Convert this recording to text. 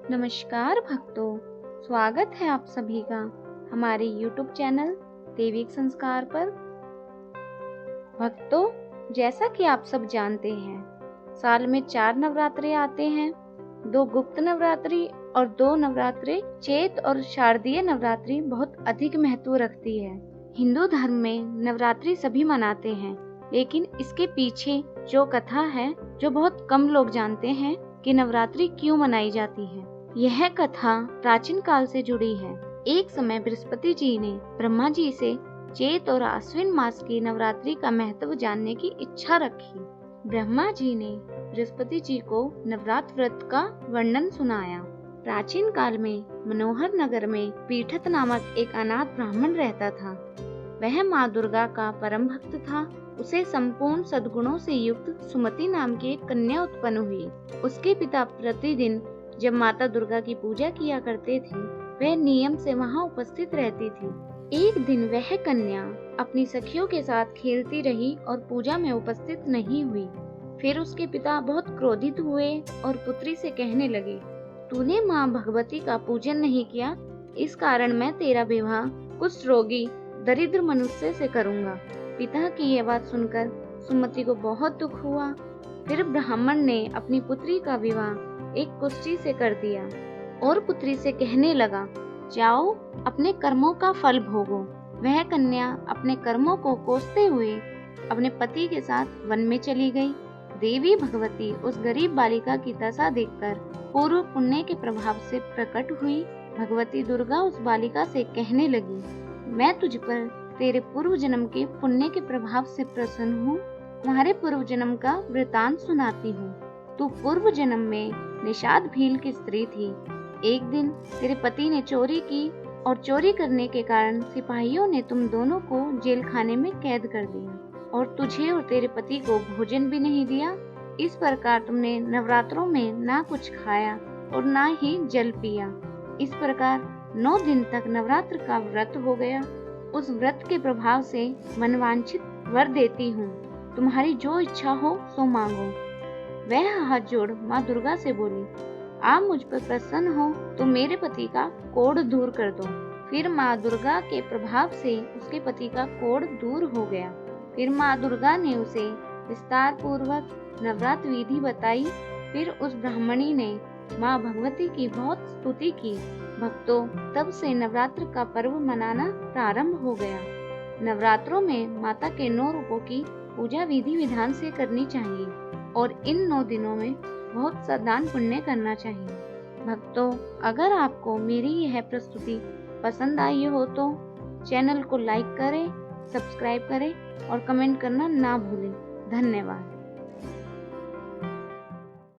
नमस्कार भक्तों, स्वागत है आप सभी का हमारे YouTube चैनल दैविक संस्कार पर। भक्तों, जैसा कि आप सब जानते हैं, साल में 4 नवरात्रे आते हैं। 2 गुप्त नवरात्रि और 2 नवरात्रे चैत और शारदीय नवरात्रि बहुत अधिक महत्व रखती है। हिंदू धर्म में नवरात्रि सभी मनाते हैं, लेकिन इसके पीछे जो कथा है, जो बहुत कम लोग जानते हैं कि नवरात्रि क्यों मनाई जाती है। यह कथा प्राचीन काल से जुड़ी है। एक समय बृहस्पति जी ने ब्रह्मा जी से चैत और आश्विन मास की नवरात्रि का महत्व जानने की इच्छा रखी। ब्रह्मा जी ने बृहस्पति जी को नवरात्र व्रत का वर्णन सुनाया। प्राचीन काल में मनोहर नगर में पीठत नामक एक अनाथ ब्राह्मण रहता था। वह माँ दुर्गा का परम भक्त था। उसे संपूर्ण सद्गुणों से युक्त सुमति नाम की एक कन्या उत्पन्न हुई। उसके पिता प्रतिदिन जब माता दुर्गा की पूजा किया करते थे, वह नियम से वहां उपस्थित रहती थी। एक दिन वह कन्या अपनी सखियों के साथ खेलती रही और पूजा में उपस्थित नहीं हुई। फिर उसके पिता बहुत क्रोधित हुए और पुत्री से कहने लगे, तूने माँ भगवती का पूजन नहीं किया, इस कारण मैं तेरा विवाह कुष्ठ रोगी दरिद्र मनुष्य से करूंगा। पिता की यह बात सुनकर सुमति को बहुत दुख हुआ। फिर ब्राह्मण ने अपनी पुत्री का विवाह एक कुष्ठी से कर दिया और पुत्री से कहने लगा, जाओ अपने कर्मों का फल भोगो। वह कन्या अपने कर्मों को कोसते हुए अपने पति के साथ वन में चली गई। देवी भगवती उस गरीब बालिका की दशा देखकर पूर्व पुण्य के प्रभाव से प्रकट हुई। भगवती दुर्गा उस बालिका से कहने लगी, मैं तुझ पर तेरे पूर्व जन्म के पुण्य के प्रभाव से प्रसन्न हूँ। तुम्हारे पूर्व जन्म का वृतांत सुनाती हूँ। तू पूर्व जन्म में निषाद भील की स्त्री थी। एक दिन तेरे पति ने चोरी की और चोरी करने के कारण सिपाहियों ने तुम दोनों को जेल खाने में कैद कर दिया और तुझे और तेरे पति को भोजन भी नहीं दिया। इस प्रकार तुमने नवरात्रों में ना कुछ खाया और ना ही जल पिया। इस प्रकार 9 दिन तक नवरात्र का व्रत हो गया। उस व्रत के प्रभाव से मनवांछित वर देती हूँ। तुम्हारी जो इच्छा हो सो मांगो। वह हाथ जोड़ माँ दुर्गा से बोली, आप मुझ पर प्रसन्न हो तो मेरे पति का कोढ़ दूर कर दो। फिर माँ दुर्गा के प्रभाव से उसके पति का कोढ़ दूर हो गया। फिर माँ दुर्गा ने उसे विस्तार पूर्वक नवरात्र विधि बताई। फिर उस ब्राह्मणी ने माँ भगवती की बहुत स्तुति की। भक्तों, तब से नवरात्र का पर्व मनाना प्रारंभ हो गया। नवरात्रों में माता के 9 रूपों की पूजा विधि विधान से करनी चाहिए और इन 9 दिनों में बहुत सा दान पुण्य करना चाहिए। भक्तों, अगर आपको मेरी यह प्रस्तुति पसंद आई हो तो चैनल को लाइक करें, सब्सक्राइब करें और कमेंट करना ना भूलें। धन्यवाद।